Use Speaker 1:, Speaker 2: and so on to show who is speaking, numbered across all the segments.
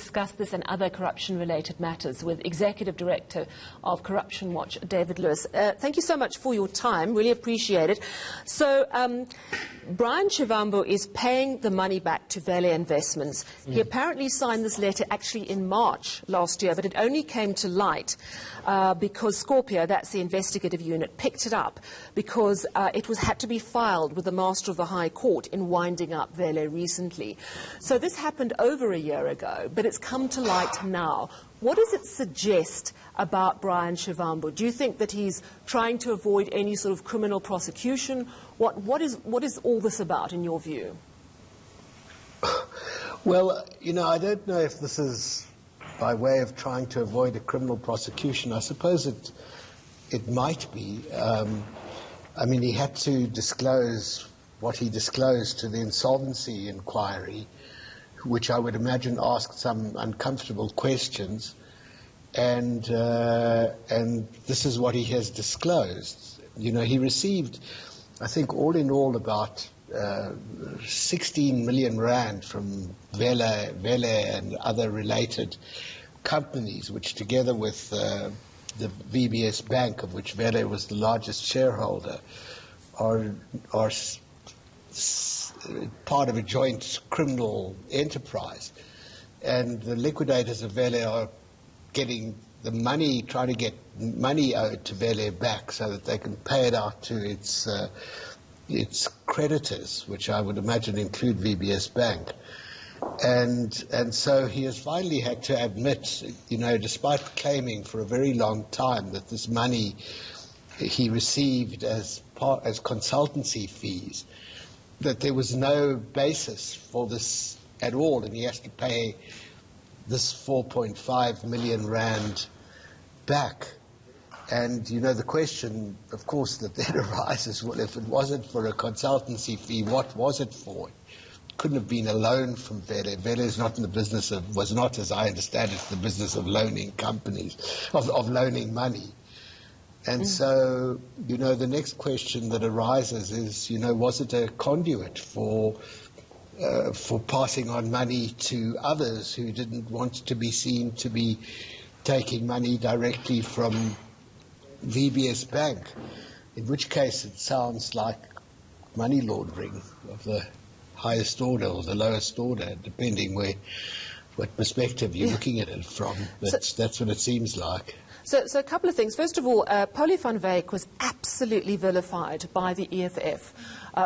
Speaker 1: discuss this and other corruption-related matters with Executive Director of Corruption Watch, David Lewis. Thank you so much for your time. Really appreciate it. So, Brian Shivambu is paying the money back to Vele Investments. He apparently signed this letter actually in March last year, but it only came to light because Scorpio, that's the investigative unit, picked it up because it had to be filed with the Master of the High Court in winding up Vele recently. So this happened over a year ago, but it's come to light now. What does it suggest about Brian Shivambu? Do you think that he's trying to avoid any sort of criminal prosecution? What is all this about, in your view?
Speaker 2: Well, you know, I don't know if this is by way of trying to avoid a criminal prosecution. I suppose it might be. I mean, he had to disclose what he disclosed to the insolvency inquiry, which I would imagine asked some uncomfortable questions, and this is what he has disclosed. You know, he received, I think, all in all, about 16 million rand from Vele and other related companies, which together with the VBS Bank, of which Vele was the largest shareholder, are part of a joint criminal enterprise. And the liquidators of Vele are getting the money, trying to get money owed to Vele back so that they can pay it out to its creditors, which I would imagine include VBS Bank. And so he has finally had to admit, you know, despite claiming for a very long time that this money he received as consultancy fees, that there was no basis for this at all, and he has to pay this 4.5 million rand back. And, you know, the question, of course, that then arises, well, if it wasn't for a consultancy fee, what was it for? It couldn't have been a loan from Vele. Vele is not in the business of, was not, as I understand it, the business of loaning companies, of loaning money. And so, you know, the next question that arises is, you know, was it a conduit for passing on money to others who didn't want to be seen to be taking money directly from VBS Bank, in which case it sounds like money laundering of the highest order or the lowest order, depending what perspective you're looking at it from. That's what it seems like.
Speaker 1: So a couple of things. First of all, Polly van Wyk was absolutely vilified by the EFF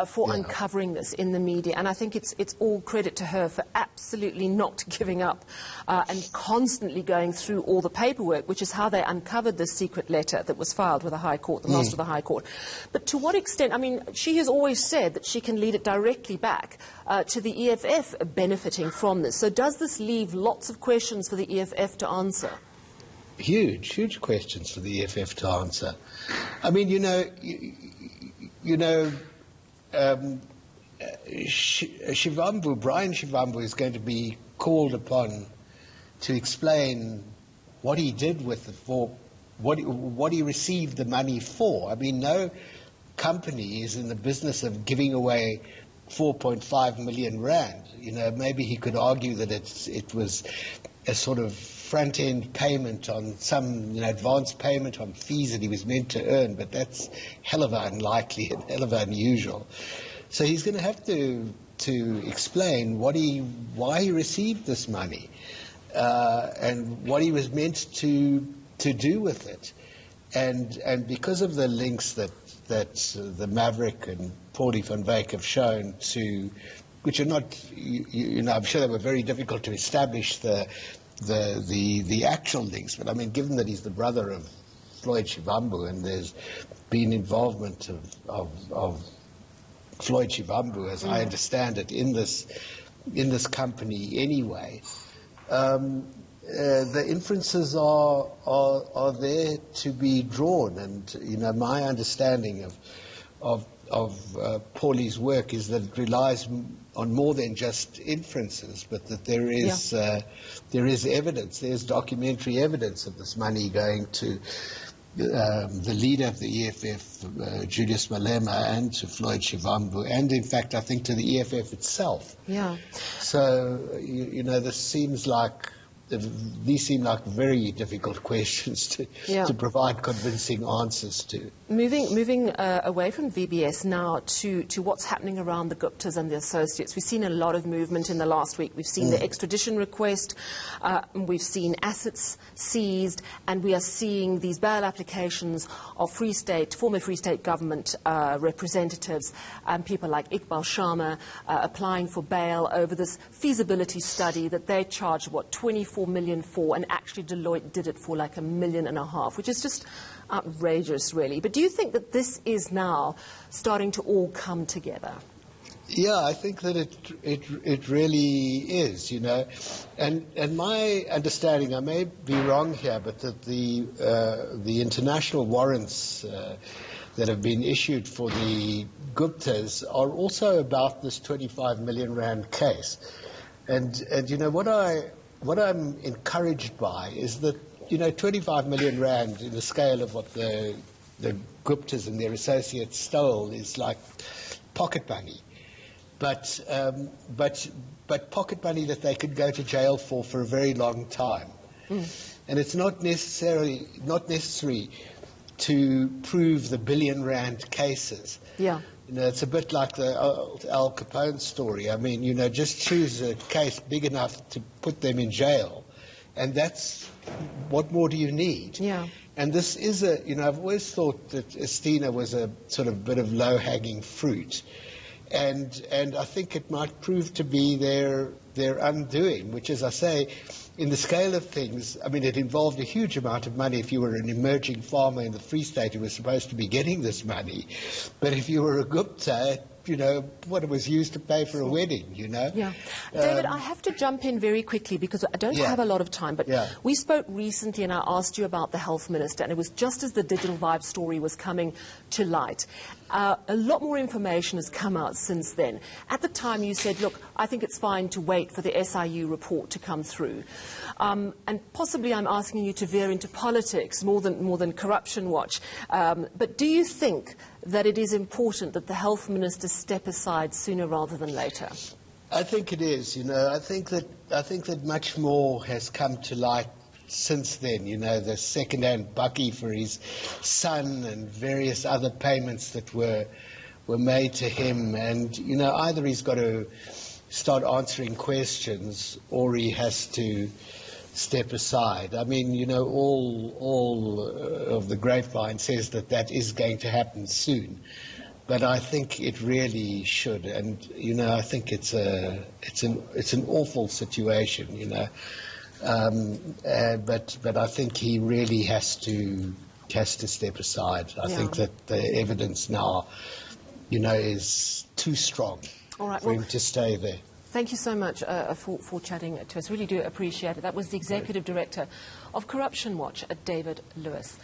Speaker 1: for uncovering this in the media, and I think it's all credit to her for absolutely not giving up and constantly going through all the paperwork, which is how they uncovered this secret letter that was filed with the High Court, the Master of the High Court. But to what extent, I mean, she has always said that she can lead it directly back to the EFF benefiting from this. So does this leave lots of questions for the EFF to answer?
Speaker 2: Huge questions for the EFF to answer. I mean, Shivambu, Brian Shivambu, is going to be called upon to explain what he did with it for, what he received the money for. I mean, no company is in the business of giving away 4.5 million rand. You know, maybe he could argue that it was a sort of front-end payment on some, advance payment on fees that he was meant to earn, but that's hell of unlikely and hell of unusual. So he's going to have to explain why he received this money and what he was meant to do with it. And because of the links that the Maverick and Paulie van Wyk have shown to, which are not, I'm sure they were very difficult to establish the actual links, but I mean, given that he's the brother of Floyd Shivambu and there's been involvement of Floyd Shivambu, as I understand it, in this company anyway, the inferences are there to be drawn, and my understanding of Paulie's work is that it relies on more than just inferences, but that there is evidence, there's documentary evidence of this money going to the leader of the EFF, Julius Malema, and to Floyd Shivambu, and in fact I think to the EFF itself.
Speaker 1: Yeah.
Speaker 2: So, this seems like these seem like very difficult questions to provide convincing answers to.
Speaker 1: Moving away from VBS now to what's happening around the Guptas and the associates. We've seen a lot of movement in the last week. We've seen the extradition request, we've seen assets seized, and we are seeing these bail applications of former Free State government representatives and people like Iqbal Sharma applying for bail over this feasibility study that they charged, 24 million for, and actually Deloitte did it for like $1.5 million, which is just outrageous, really. But do you think that this is now starting to all come together?
Speaker 2: Yeah, I think that it really is, you know, and my understanding, I may be wrong here, but that the international warrants that have been issued for the Guptas are also about this 25 million rand case, and you know what I'm encouraged by is that, you know, 25 million rand in the scale of what the Guptas and their associates stole is like pocket money. But pocket money that they could go to jail for a very long time. And it's not necessary to prove the billion rand cases. Yeah. You know, it's a bit like the Al Capone story. I mean, you know, just choose a case big enough to put them in jail, and that's what more do you need? Yeah. And this is you know, I've always thought that Estina was a sort of bit of low-hanging fruit. And I think it might prove to be their undoing, which, as I say, in the scale of things, I mean, it involved a huge amount of money if you were an emerging farmer in the Free State who was supposed to be getting this money. But if you were a Gupta, you know, what it was used to pay for a wedding, you know. Yeah.
Speaker 1: David, I have to jump in very quickly because I don't have a lot of time, but we spoke recently and I asked you about the health minister, and it was just as the Digital Vibe story was coming to light. A lot more information has come out since then. At the time you said, look, I think it's fine to wait for the SIU report to come through. And possibly I'm asking you to veer into politics more than Corruption Watch. But do you think that it is important that the health minister step aside sooner rather than later?
Speaker 2: I think it is. You know, I think that much more has come to light since then. You know, the second-hand bucky for his son and various other payments that were made to him. And you know, either he's got to start answering questions or he has to step aside. I mean, you know, all of the grapevine says that is going to happen soon, but I think it really should. And you know, I think it's an awful situation. You know, but I think he really has to step aside. I think that the evidence now, you know, is too strong for him to stay there.
Speaker 1: Thank you so much for chatting to us. Really do appreciate it. That was the Executive Director of Corruption Watch, David Lewis.